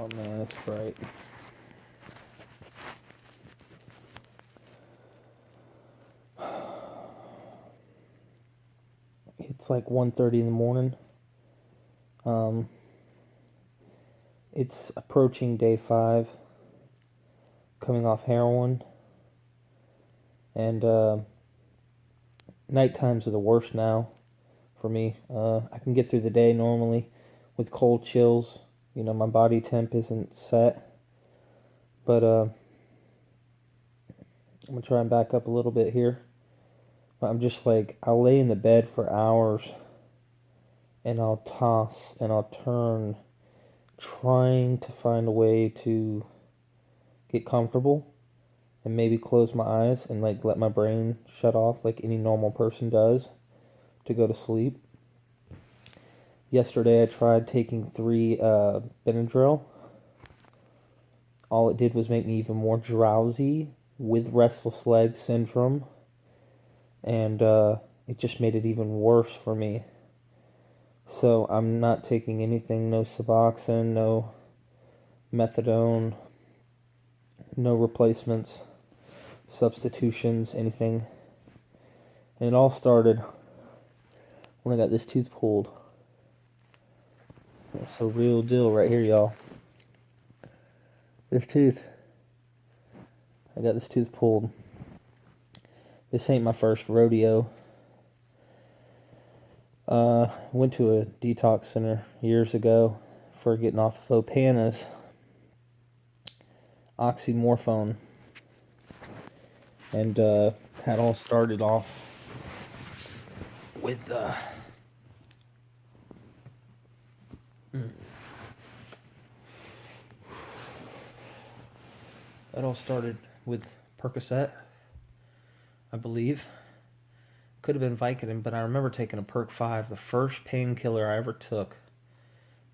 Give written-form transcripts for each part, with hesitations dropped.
Oh man, it's bright. It's like 1:30 in the morning. It's approaching day 5, coming off heroin, and night times are the worst now for me. I can get through the day normally with cold chills. You know, my body temp isn't set, but I'm gonna try and back up a little bit here. I'm just like, I'll lay in the bed for hours and I'll toss and I'll turn, trying to find a way to get comfortable and maybe close my eyes and like let my brain shut off like any normal person does to go to sleep. Yesterday I tried taking 3 Benadryl. All it did was make me even more drowsy with restless leg syndrome, and it just made it even worse for me. So I'm not taking anything, no Suboxone, no methadone, no replacements, substitutions, anything. And it all started when I got this tooth pulled. That's a real deal right here, y'all. This tooth. I got this tooth pulled. This ain't my first rodeo. Went to a detox center years ago for getting off of Opana's oxymorphone. And that all started off with that all started with Percocet, I believe. Could have been Vicodin, but I remember taking a Perc 5, the first painkiller I ever took.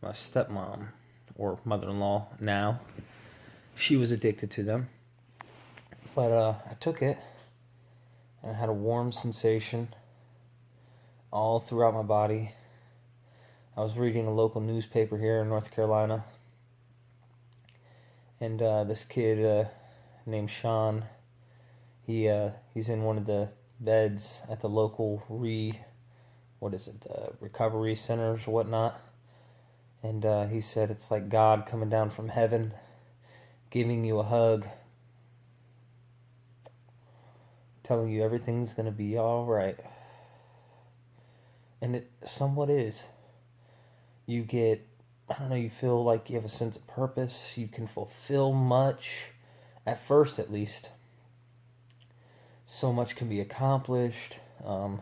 My stepmom, or mother-in-law now, she was addicted to them. But I took it, and I had a warm sensation all throughout my body. I was reading a local newspaper here in North Carolina, and this kid named Sean, he's in one of the beds at the local recovery centers or whatnot, and he said it's like God coming down from heaven, giving you a hug, telling you everything's gonna be all right. And it somewhat is. You get, I don't know, you feel like you have a sense of purpose. You can fulfill much, at first at least. So much can be accomplished. I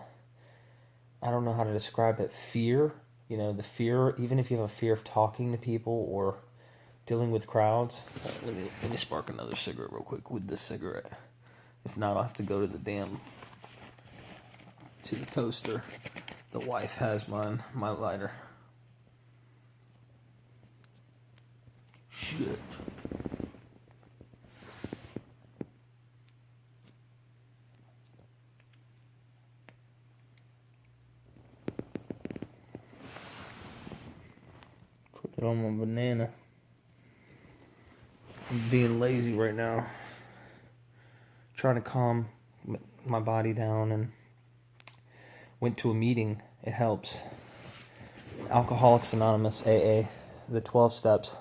don't know how to describe it. Fear, the fear, even if you have a fear of talking to people or dealing with crowds. Let me spark another cigarette real quick with this cigarette. If not, I'll have to go to the toaster. The wife has my lighter. Shit. Put it on my banana. I'm being lazy right now. Trying to calm my body down, and went to a meeting. It helps. Alcoholics Anonymous, AA, the 12 steps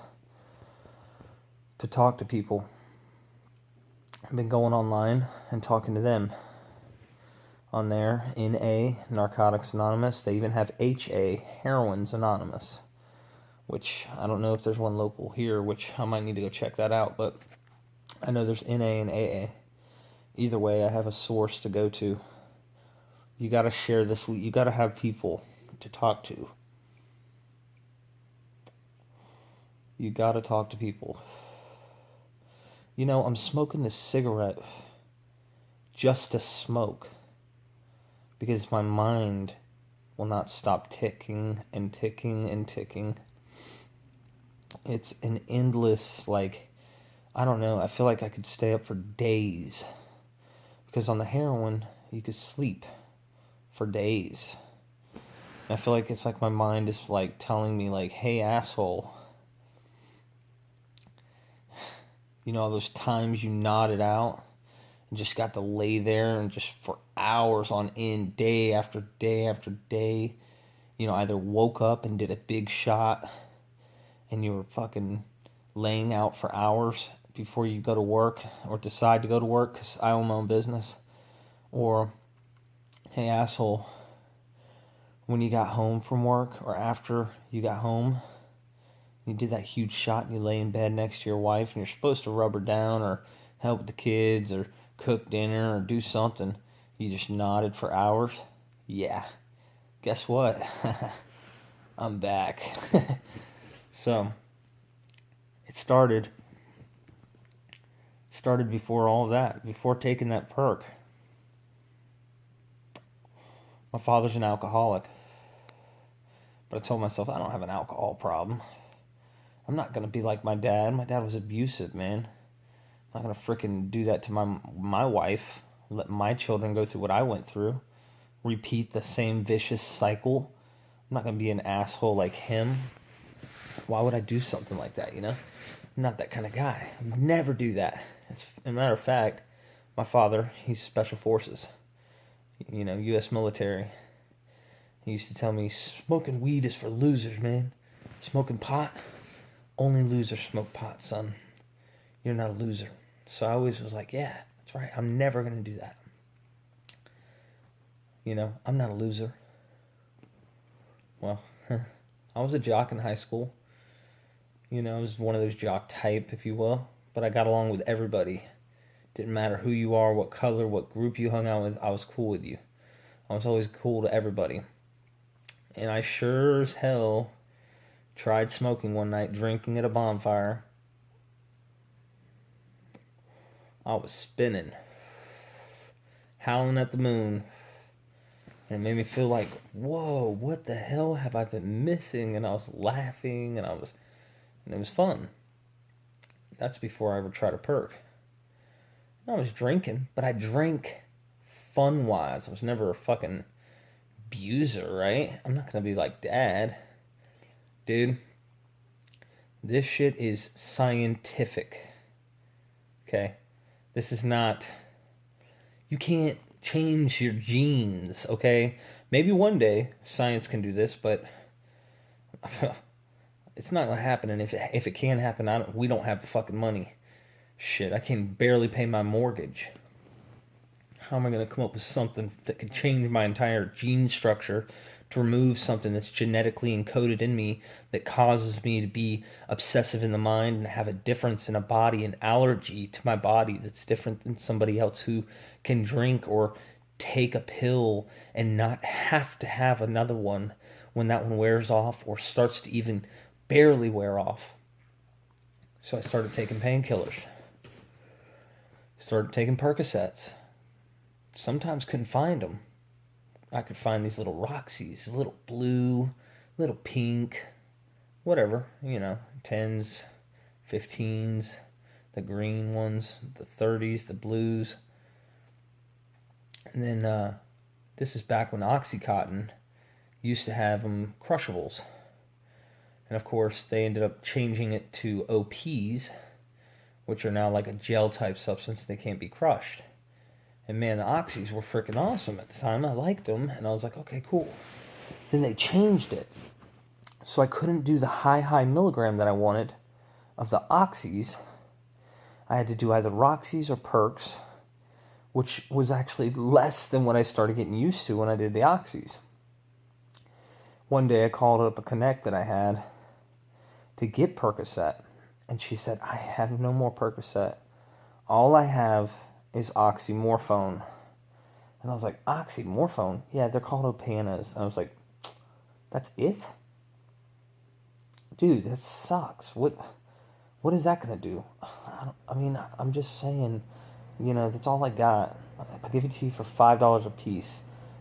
to talk to people. I've been going online and talking to them on there. NA, Narcotics Anonymous. They even have HA, Heroin's Anonymous, which I don't know if there's one local here, which I might need to go check that out, but I know there's NA and AA. Either way, I have a source to go to. You got to share this. You got to have people to talk to. You got to talk to people. I'm smoking this cigarette just to smoke, because my mind will not stop ticking and ticking and ticking. It's an endless, I don't know, I feel like I could stay up for days. Because on the heroin, you could sleep for days. And I feel like it's like my mind is telling me hey, asshole, You know, those times you nodded out and just got to lay there and just for hours on end, day after day after day, you know, either woke up and did a big shot and you were fucking laying out for hours before you go to work or decide to go to work, because I own my own business. Or, hey, asshole, when you got home from work or after you got home, you did that huge shot and you lay in bed next to your wife and you're supposed to rub her down or help with the kids or cook dinner or do something. You just nodded for hours. Yeah. Guess what? I'm back. So, it started before all of that, before taking that perk. My father's an alcoholic. But I told myself, I don't have an alcohol problem. I'm not going to be like my dad. My dad was abusive, man. I'm not going to frickin' do that to my wife. Let my children go through what I went through. Repeat the same vicious cycle. I'm not going to be an asshole like him. Why would I do something like that, you know? I'm not that kind of guy. I would never do that. As a matter of fact, my father, he's special forces. You know, U.S. military. He used to tell me, smoking weed is for losers, man. Smoking pot, only losers smoke pot, son. You're not a loser. So I always was like, yeah, that's right. I'm never going to do that. You know, I'm not a loser. Well, I was a jock in high school. You know, I was one of those jock type, if you will. But I got along with everybody. Didn't matter who you are, what color, what group you hung out with. I was cool with you. I was always cool to everybody. And I sure as hell tried smoking one night, drinking at a bonfire. I was spinning, howling at the moon. And it made me feel like, whoa, what the hell have I been missing? And I was laughing, and it was fun. That's before I ever tried a perk. I was drinking, but I drank fun-wise. I was never a fucking abuser, right? I'm not gonna be like Dad. Dude, this shit is scientific. Okay? This is not... You can't change your genes, okay? Maybe one day science can do this, but it's not gonna happen. And if it can happen, we don't have the fucking money. Shit, I can barely pay my mortgage. How am I gonna come up with something that could change my entire gene structure to remove something that's genetically encoded in me that causes me to be obsessive in the mind and have a difference in a body, an allergy to my body that's different than somebody else who can drink or take a pill and not have to have another one when that one wears off or starts to even barely wear off. So I started taking painkillers. Started taking Percocets. Sometimes couldn't find them. I could find these little Roxy's, little blue, little pink, whatever, you know, 10s, 15s, the green ones, the 30s, the blues. And then this is back when Oxycontin used to have them crushables. And of course, they ended up changing it to OPs, which are now like a gel type substance. They can't be crushed. And man, the Oxys were freaking awesome at the time. I liked them, and I was like, okay, cool. Then they changed it. So I couldn't do the high milligram that I wanted of the Oxys. I had to do either Roxys or Perks, which was actually less than what I started getting used to when I did the Oxys. One day I called up a connect that I had to get Percocet, and she said, I have no more Percocet. All I have is oxymorphone. And I was like, oxymorphone? Yeah, they're called Opanas. And I was like, that's it? Dude, that sucks. What is that going to do? I'm just saying, you know, that's all I got. I'll give it to you for $5 a piece.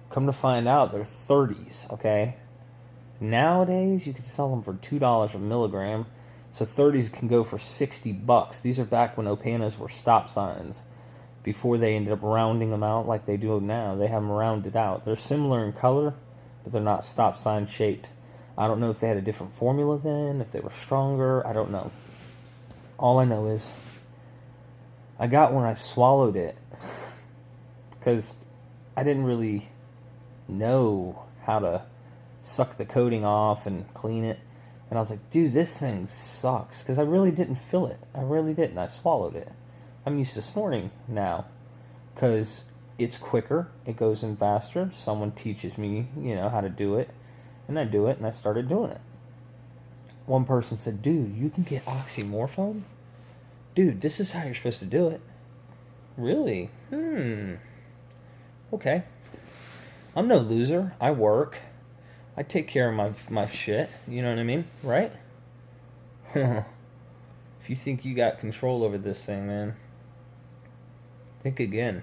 Come to find out, they're 30s, okay? Nowadays, you can sell them for $2 a milligram. So 30s can go for $60. These are back when Opanas were stop signs. Before they ended up rounding them out like they do now. They have them rounded out. They're similar in color, but they're not stop sign shaped. I don't know if they had a different formula then, if they were stronger. I don't know. All I know is I got when I swallowed it. Because I didn't really know how to suck the coating off and clean it. And I was like, dude, this thing sucks. Because I really didn't feel it. I really didn't. I swallowed it. I'm used to snorting now. Because it's quicker. It goes in faster. Someone teaches me, how to do it. And I do it, and I started doing it. One person said, dude, you can get oxymorphone? Dude, this is how you're supposed to do it. Really? Okay. I'm no loser. I work. I take care of my shit. You know what I mean? Right? If you think you got control over this thing, man, think again.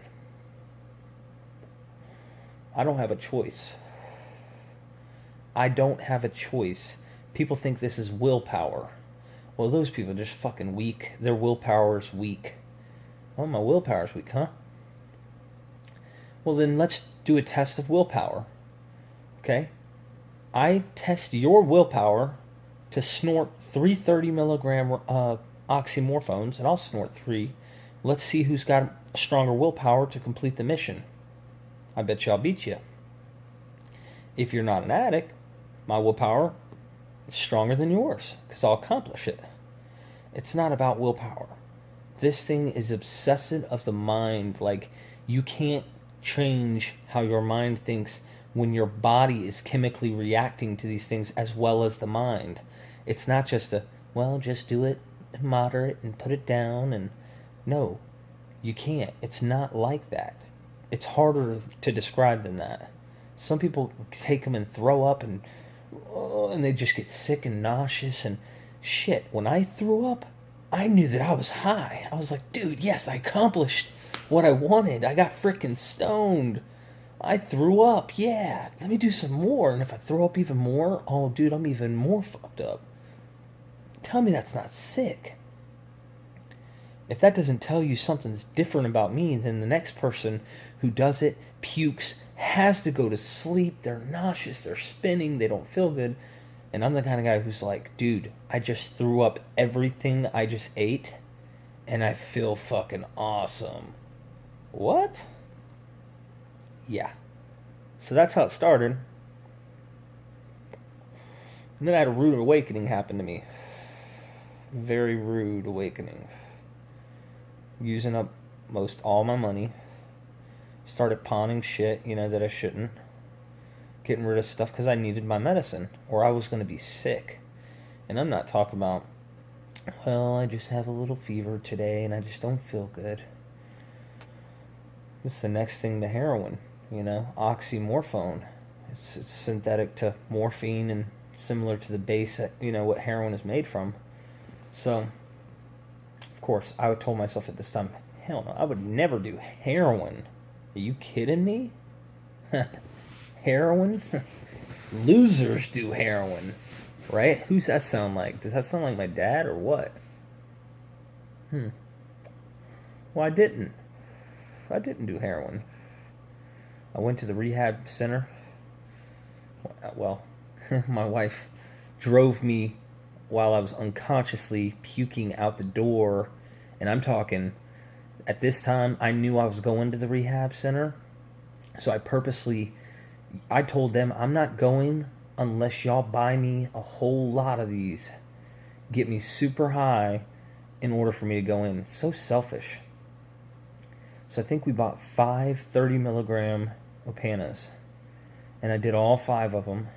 I don't have a choice. I don't have a choice. People think this is willpower. Well, those people are just fucking weak. Their willpower is weak. Oh, my willpower's weak, huh? Well, then let's do a test of willpower. Okay? I test your willpower to snort 330 milligram oxymorphones, and I'll snort 3. Let's see who's got a stronger willpower to complete the mission. I bet you I'll beat you. If you're not an addict, my willpower is stronger than yours, because I'll accomplish it. It's not about willpower. This thing is obsessive of the mind. Like, you can't change how your mind thinks when your body is chemically reacting to these things as well as the mind. It's not just just do it moderate and put it down. And no, you can't. It's not like that. It's harder to describe than that. Some people take them and throw up and they just get sick and nauseous and shit. When I threw up, I knew that I was high. I was like, dude, yes, I accomplished what I wanted. I got freaking stoned. I threw up. Yeah, let me do some more. And if I throw up even more, oh, dude, I'm even more fucked up. Tell me that's not sick. If that doesn't tell you something's different about me, then the next person who does it, pukes, has to go to sleep, they're nauseous, they're spinning, they don't feel good. And I'm the kind of guy who's like, dude, I just threw up everything I just ate, and I feel fucking awesome. What? Yeah. So that's how it started. And then I had a rude awakening happen to me. Very rude awakening. Using up most all my money. Started pawning shit, that I shouldn't. Getting rid of stuff because I needed my medicine. Or I was going to be sick. And I'm not talking about, I just have a little fever today and I just don't feel good. It's the next thing to heroin, oxymorphone. It's synthetic to morphine and similar to the base that, what heroin is made from. So, of course, I told myself at this time, hell no, I would never do heroin. Are you kidding me? Heroin? Losers do heroin, right? Who's that sound like? Does that sound like my dad or what? Well, I didn't do heroin. I went to the rehab center. Well, my wife drove me while I was unconsciously puking out the door. And I'm talking, at this time, I knew I was going to the rehab center. So I told them, I'm not going unless y'all buy me a whole lot of these. Get me super high in order for me to go in. It's so selfish. So I think we bought 5 30 milligram Opanas. And I did all 5 of them.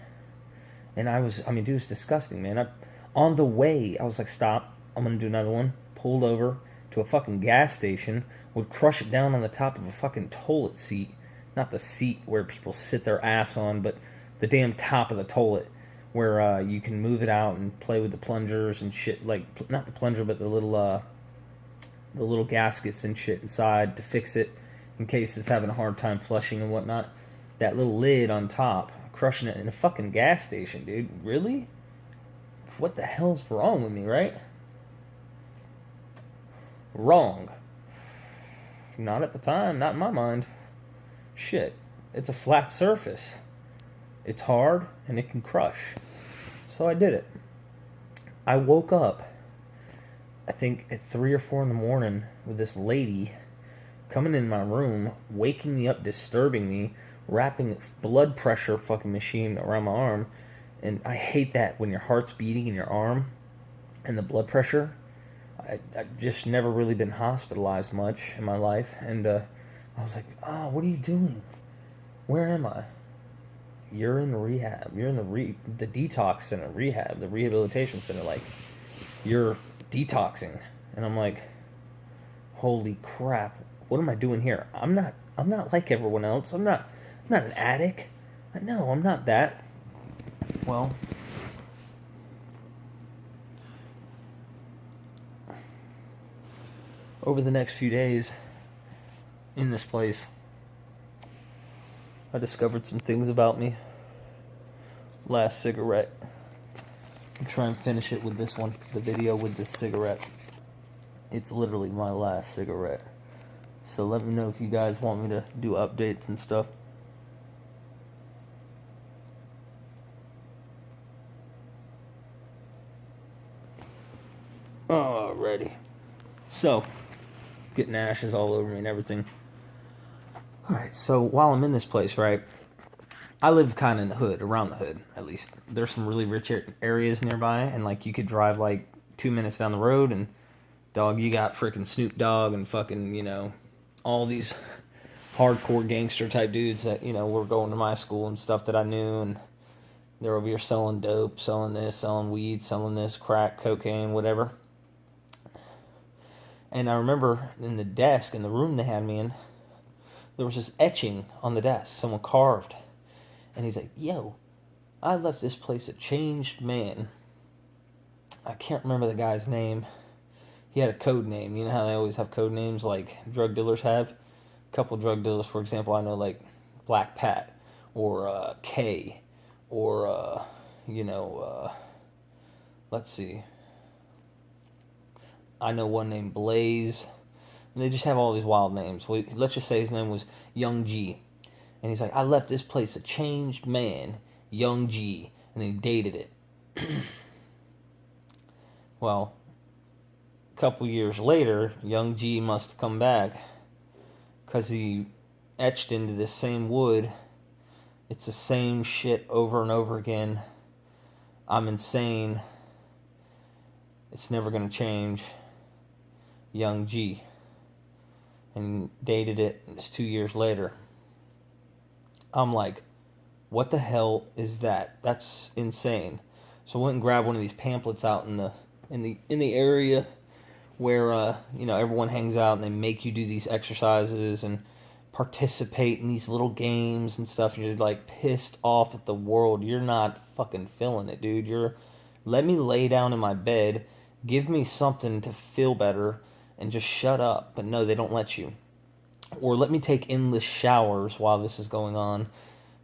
And dude, it was disgusting, man. On the way, I was like, stop. I'm going to do another one. Pulled over to a fucking gas station. Would crush it down on the top of a fucking toilet seat. Not the seat where people sit their ass on, but the damn top of the toilet. Where you can move it out and play with the plungers and shit. Like, not the plunger, but the little gaskets and shit inside to fix it in case it's having a hard time flushing and whatnot. That little lid on top, crushing it in a fucking gas station, dude. Really? What the hell's wrong with me, right? Wrong. Not at the time, not in my mind. Shit, it's a flat surface. It's hard and it can crush. So I did it. I woke up I think at 3 or 4 in the morning with this lady coming in my room, waking me up, disturbing me, wrapping a blood pressure fucking machine around my arm. And I hate that when your heart's beating in your arm and the blood pressure. I've just never really been hospitalized much in my life. And I was like, what are you doing? Where am I? You're in rehab. You're in the detox center, rehab, the rehabilitation center. Like, you're detoxing. And I'm like, holy crap, what am I doing here? I'm not like everyone else. I'm not an addict. No, I'm not that. Well, over the next few days in this place, I discovered some things about me. Last cigarette. I'll try and finish it with this one, the video with this cigarette. It's literally my last cigarette. So let me know if you guys want me to do updates and stuff. Alrighty. So, getting ashes all over me and everything. Alright, so while I'm in this place, right, I live kind of in the hood, around the hood, at least. There's some really rich areas nearby, and, like, you could drive, like, 2 minutes down the road, and, dog, you got freaking Snoop Dogg and fucking, you know, all these hardcore gangster type dudes that, you know, were going to my school and stuff that I knew, and they're over here selling dope, selling this, selling weed, selling this, crack, cocaine, whatever. And I remember in the desk, in the room they had me in, there was this etching on the desk. Someone carved. And he's like, yo, I left this place a changed man. I can't remember the guy's name. He had a code name. You know how they always have code names like drug dealers have? A couple drug dealers, for example, I know like Black Pat or K or, let's see. I know one named Blaze. And they just have all these wild names. Let's just say his name was Young G. And he's like, I left this place a changed man, Young G. And then he dated it. Well, a couple years later, Young G must have come back. Because he etched into this same wood. It's the same shit over and over again. I'm insane. It's never going to change. Young G. And dated it, and it's 2 years later. I'm like, what the hell is that? That's insane. So I went and grabbed one of these pamphlets out in the area where everyone hangs out and they make you do these exercises and participate in these little games and stuff. You're like pissed off at the world. You're not fucking feeling it, dude. Let me lay down in my bed, give me something to feel better, and just shut up. But no, they don't let you. Or let me take endless showers while this is going on.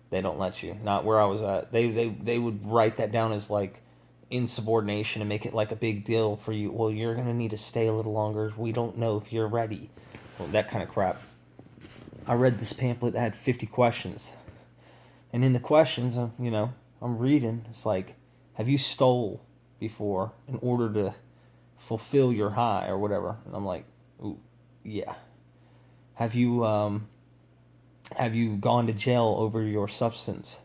They don't let you. Not where I was at. They would write that down as like insubordination and make it like a big deal for you. Well, you're going to need to stay a little longer. We don't know if you're ready. Well, that kind of crap. I read this pamphlet that had 50 questions. And in the questions, I'm reading. It's like, have you stole before in order to fulfill your high or whatever? And I'm like, ooh, yeah. Have you gone to jail over your substance?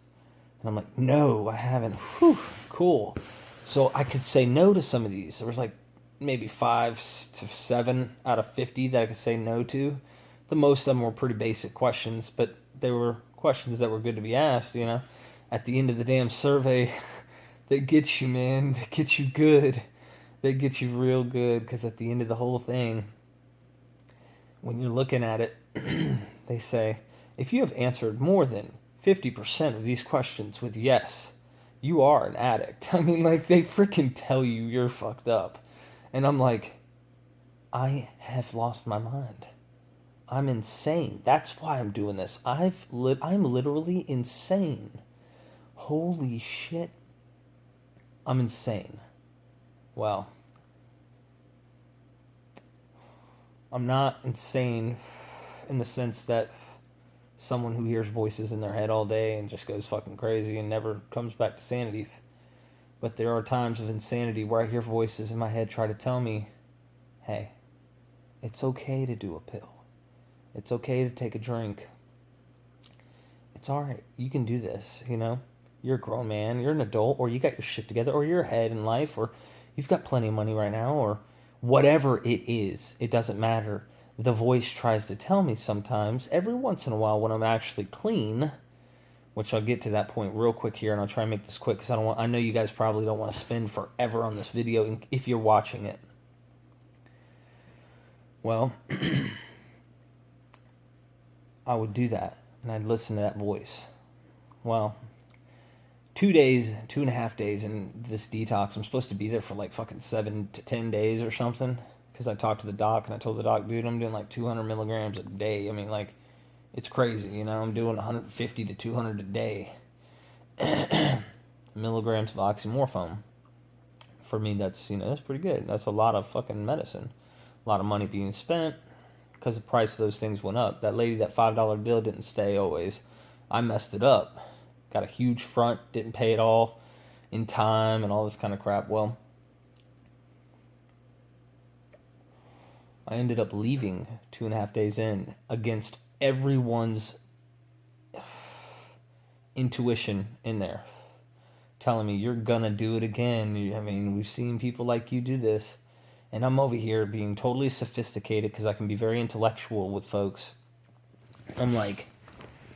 And I'm like, no, I haven't. Whew, cool. So I could say no to some of these. There was like maybe 5 to 7 out of 50 that I could say no to. The most of them were pretty basic questions, but they were questions that were good to be asked, At the end of the damn survey, they get you, man. They get you good. They get you real good, because at the end of the whole thing, when you're looking at it, they say, if you have answered more than 50% of these questions with yes, you are an addict. I mean, like, they freaking tell you you're fucked up. And I'm like, I have lost my mind. I'm insane. That's why I'm doing this. I'm literally insane. Holy shit. I'm insane. Well, I'm not insane in the sense that someone who hears voices in their head all day and just goes fucking crazy and never comes back to sanity. But there are times of insanity where I hear voices in my head try to tell me hey, it's okay to do a pill. It's okay to take a drink. It's alright. You can do this, you know? You're a grown man, you're an adult, or you got your shit together, or you're ahead in life, or you've got plenty of money right now, or whatever it is. It doesn't matter. The voice tries to tell me sometimes, every once in a while when I'm actually clean, which I'll get to that point real quick here, and I'll try and make this quick because I know you guys probably don't want to spend forever on this video if you're watching it. Well, I would do that, and I'd listen to that voice. Well, 2.5 days in this detox. I'm supposed to be there for like fucking 7 to 10 days or something. Because I talked to the doc and I told the doc, dude, I'm doing like 200 milligrams a day. I mean, like, it's crazy, you know? I'm doing 150 to 200 a day. Milligrams of oxymorphone. For me, that's, you know, that's pretty good. That's a lot of fucking medicine. A lot of money being spent. Because the price of those things went up. That lady, that $5 bill didn't stay always. I messed it up. Got a huge front, didn't pay it all in time and all this kind of crap. Well, I ended up leaving 2.5 days in against everyone's intuition in there. Telling me, you're gonna do it again. I mean, we've seen people like you do this. And I'm over here being totally sophisticated because I can be very intellectual with folks. I'm like,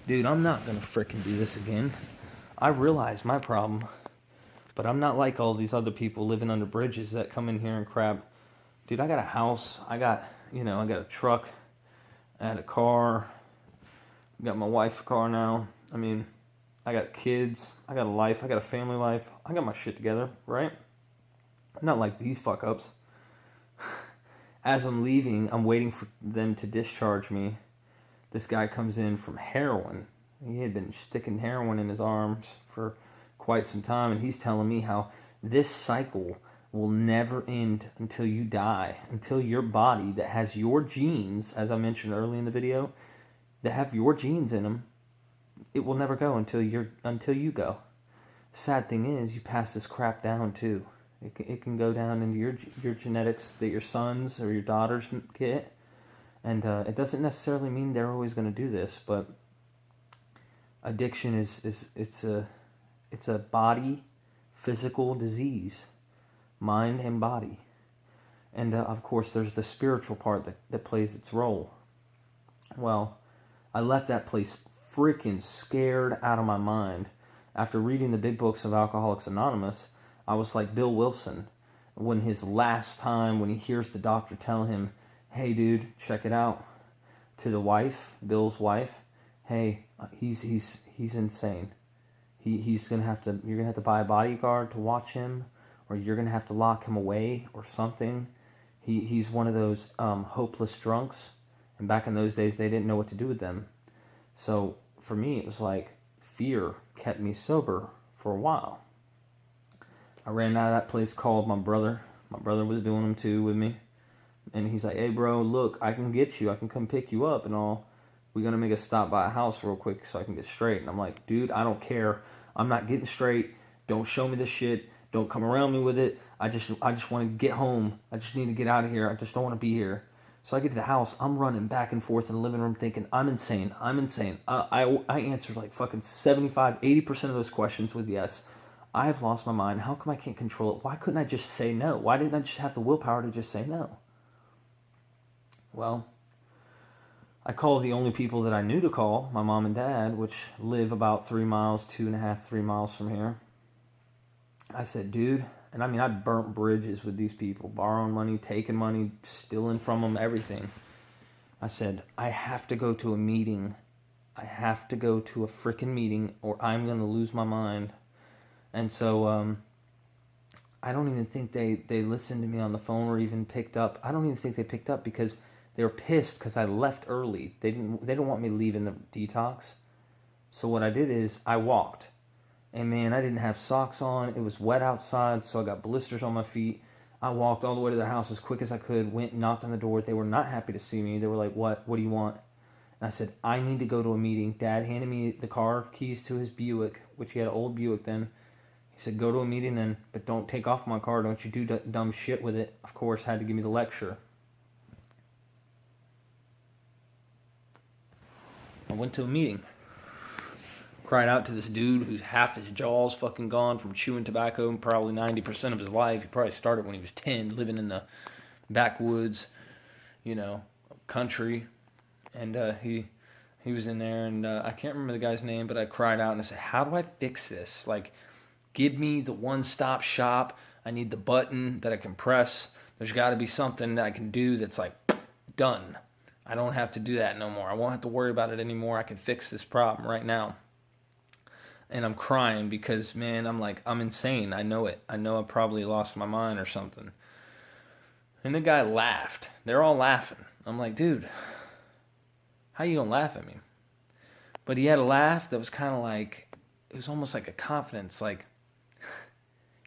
dude, I'm not gonna frickin' do this again. I realize my problem, but I'm not like all these other people living under bridges that come in here and crap. Dude, I got a house. I got a truck. I had a car. Got my wife a car now. I mean, I got kids. I got a life. I got a family life. I got my shit together, right? I'm not like these fuck ups. As I'm leaving, I'm waiting for them to discharge me. This guy comes in from heroin. He had been sticking heroin in his arms for quite some time, and he's telling me how this cycle will never end until you die, until your body that has your genes, as I mentioned early in the video, that have your genes in them, it will never go until you go. Sad thing is, you pass this crap down too. It can go down into your genetics that your sons or your daughters get, and it doesn't necessarily mean they're always going to do this, but addiction it's a body physical disease, mind and body, and of course there's the spiritual part that plays its role. Well, I left that place freaking scared out of my mind. After reading the big books of Alcoholics Anonymous, I was like Bill Wilson when his last time, when he hears the doctor tell him, hey dude, check it out, to the wife, Bill's wife, hey, he's insane. You're gonna have to buy a bodyguard to watch him, or you're gonna have to lock him away or something. He's one of those hopeless drunks, and back in those days they didn't know what to do with them. So for me it was like fear kept me sober for a while. I ran out of that place, called my brother. My brother was doing them too with me. And he's like, hey bro, look, I can get you. I can come pick you up and all. We're going to make a stop by a house real quick so I can get straight. And I'm like, dude, I don't care. I'm not getting straight. Don't show me this shit. Don't come around me with it. I just want to get home. I just need to get out of here. I just don't want to be here. So I get to the house. I'm running back and forth in the living room thinking, I'm insane. I answered like fucking 75, 80% of those questions with yes. I have lost my mind. How come I can't control it? Why couldn't I just say no? Why didn't I just have the willpower to just say no? Well, I called the only people that I knew to call, my mom and dad, which live about 3 miles, 2.5, 3 miles from here. I said, dude, and I mean, I burnt bridges with these people, borrowing money, taking money, stealing from them, everything. I said, I have to go to a meeting. I have to go to a freaking meeting or I'm going to lose my mind. And so I don't even think they listened to me on the phone or even picked up. I don't even think they picked up because they were pissed because I left early. They didn't want me leaving the detox. So what I did is I walked. And man, I didn't have socks on. It was wet outside, so I got blisters on my feet. I walked all the way to their house as quick as I could, went and knocked on the door. They were not happy to see me. They were like, what do you want? And I said, I need to go to a meeting. Dad handed me the car keys to his Buick, which he had an old Buick then. He said, go to a meeting but don't take off my car. Don't you do dumb shit with it. Of course, had to give me the lecture. I went to a meeting. Cried out to this dude who's half his jaw's fucking gone from chewing tobacco probably 90% of his life. He probably started when he was 10, living in the backwoods, country. And he was in there, and I can't remember the guy's name, but I cried out and I said, how do I fix this? Like, give me the one-stop shop. I need the button that I can press. There's got to be something that I can do that's like, done. I don't have to do that no more. I won't have to worry about it anymore. I can fix this problem right now. And I'm crying because, man, I'm insane. I know it. I know I probably lost my mind or something. And the guy laughed. They're all laughing. I'm like, dude, how you gonna laugh at me? But he had a laugh that was kind of like, it was almost like a confidence, like,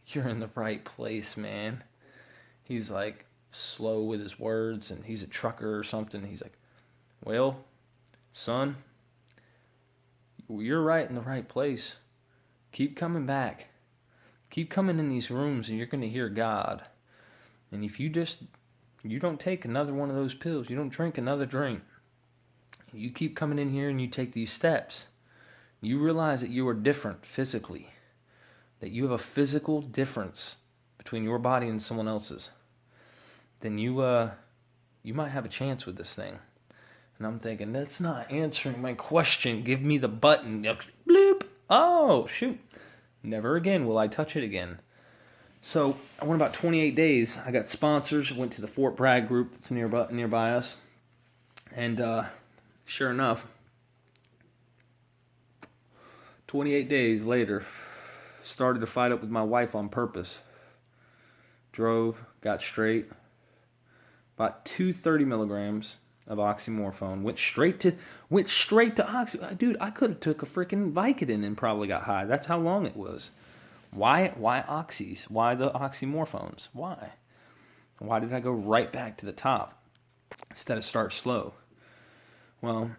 you're in the right place, man. He's like slow with his words, and he's a trucker or something. He's like, well, son, you're right in the right place. Keep coming back. Keep coming in these rooms and you're going to hear God. And if you don't take another one of those pills, you don't drink another drink, you keep coming in here and you take these steps, you realize that you are different physically, that you have a physical difference between your body and someone else's, then you might have a chance with this thing. And I'm thinking, that's not answering my question. Give me the button. Bloop. Oh, shoot. Never again will I touch it again. So I went about 28 days. I got sponsors. Went to the Fort Bragg group that's nearby us. And sure enough, 28 days later, started to fight up with my wife on purpose. Drove, got straight. About 230 milligrams of oxymorphone. Went straight to oxy. Dude, I could have took a freaking Vicodin and probably got high. That's how long it was. Why oxys? Why the oxymorphones? Why? Why did I go right back to the top instead of start slow? Well,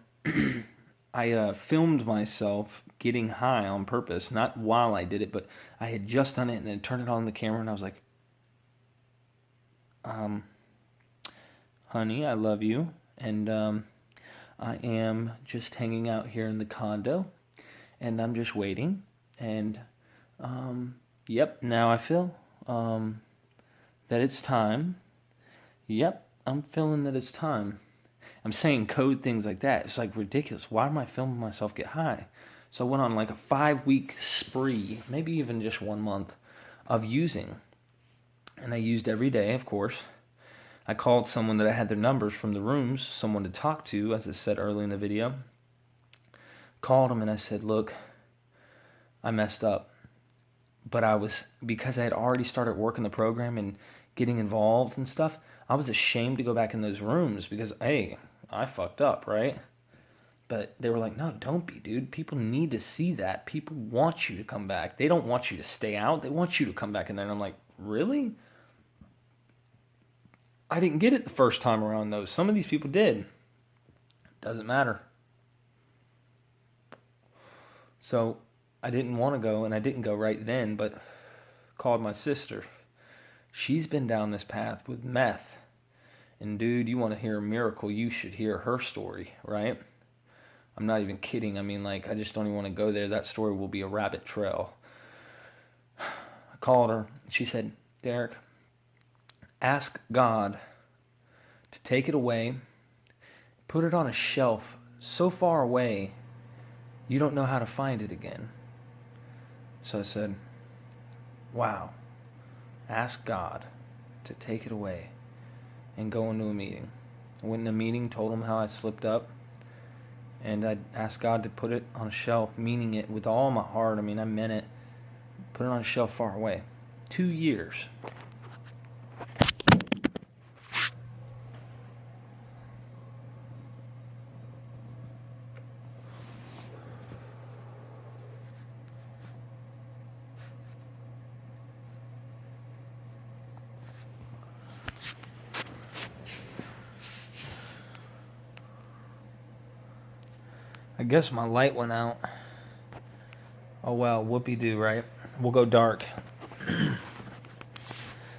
I filmed myself getting high on purpose. Not while I did it, but I had just done it and then turned it on the camera and I was like, honey, I love you. And I am just hanging out here in the condo, and I'm just waiting. And yep, now I feel that it's time. Yep, I'm feeling that it's time. I'm saying code things like that. It's like ridiculous. Why am I filming myself get high? So I went on like a 5-week spree, maybe even just 1 month, of using. And I used every day, of course. I called someone that I had their numbers from the rooms, someone to talk to, as I said early in the video. Called them and I said, look, I messed up. But because I had already started working the program and getting involved and stuff, I was ashamed to go back in those rooms because, hey, I fucked up, right? But they were like, no, don't be, dude. People need to see that. People want you to come back. They don't want you to stay out. They want you to come back in there. And I'm like, really? I didn't get it the first time around, though. Some of these people did. Doesn't matter. So I didn't want to go, and I didn't go right then, but called my sister. She's been down this path with meth. And dude, you want to hear a miracle, you should hear her story, right? I'm not even kidding. I mean, like, I just don't even want to go there. That story will be a rabbit trail. I called her. She said, Derek, ask God to take it away, put it on a shelf so far away you don't know how to find it again. So I said, wow, ask God to take it away and go into a meeting. I went in a meeting, told him how I slipped up, and I asked God to put it on a shelf, meaning it with all my heart. I mean, I meant it. Put it on a shelf far away. 2 years. I guess my light went out. Oh well, whoopee-doo, right? We'll go dark.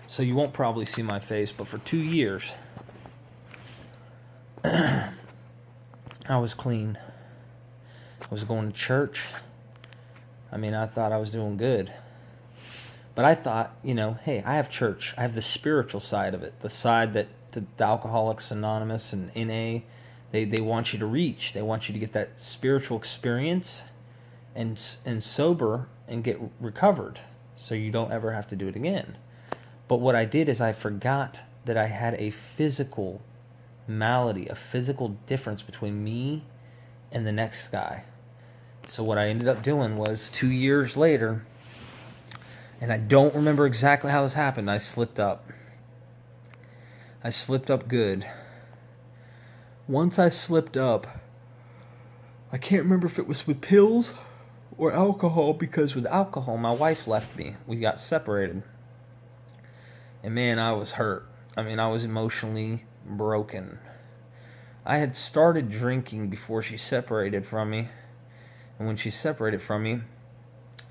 So you won't probably see my face, but for 2 years, I was clean. was going to church. I mean, I thought I was doing good. But I thought, hey, I have church. I have the spiritual side of it, the side that the Alcoholics Anonymous and NA, they want you to reach. They want you to get that spiritual experience and sober and get recovered so you don't ever have to do it again. But what I did is I forgot that I had a physical malady, a physical difference between me and the next guy. So what I ended up doing was 2 years later, and I don't remember exactly how this happened, I slipped up. I slipped up good. Once I slipped up, I can't remember if it was with pills or alcohol, because with alcohol, my wife left me. We got separated. And man, I was hurt. I mean, I was emotionally broken. I had started drinking before she separated from me. And when she separated from me,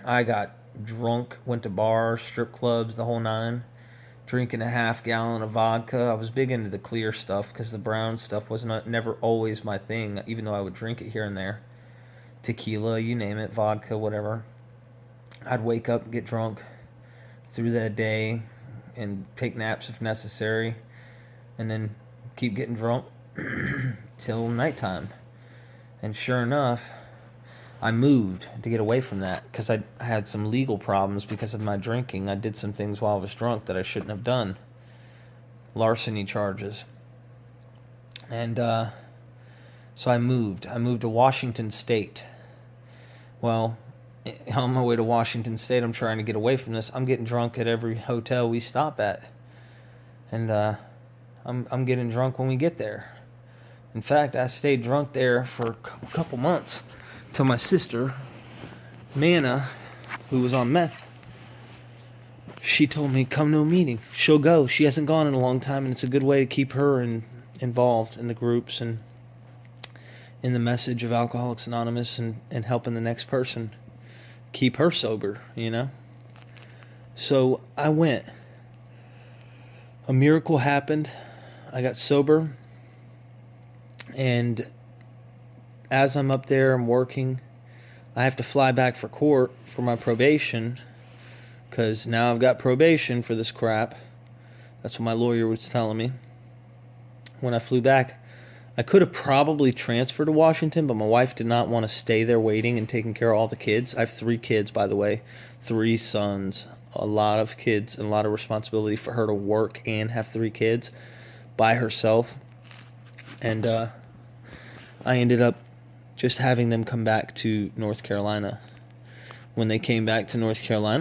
I got drunk, went to bars, strip clubs, the whole nine, drinking a half gallon of vodka. I was big into the clear stuff because the brown stuff was never always my thing, even though I would drink it here and there. Tequila, you name it, vodka, whatever. I'd wake up, get drunk through that day, and take naps if necessary, and then keep getting drunk till nighttime. And sure enough, I moved to get away from that because I had some legal problems because of my drinking. I did some things while I was drunk that I shouldn't have done. Larceny charges. And so I moved. I moved to Washington State. Well, on my way to Washington State, I'm trying to get away from this. I'm getting drunk at every hotel we stop at. And I'm getting drunk when we get there. In fact, I stayed drunk there for a couple months till my sister, Nana, who was on meth, she told me, come to a meeting. She'll go. She hasn't gone in a long time, and it's a good way to keep her involved in the groups and in the message of Alcoholics Anonymous and helping the next person keep her sober, So I went. A miracle happened. I got sober. And as I'm up there, I'm working. I have to fly back for court for my probation, because now I've got probation for this crap. That's what my lawyer was telling me. When I flew back, I could have probably transferred to Washington, but my wife did not want to stay there waiting and taking care of all the kids. I have 3 kids, by the way. 3 sons. A lot of kids and a lot of responsibility for her to work and have 3 kids by herself. And I ended up just having them come back to North Carolina. When they came back to North Carolina,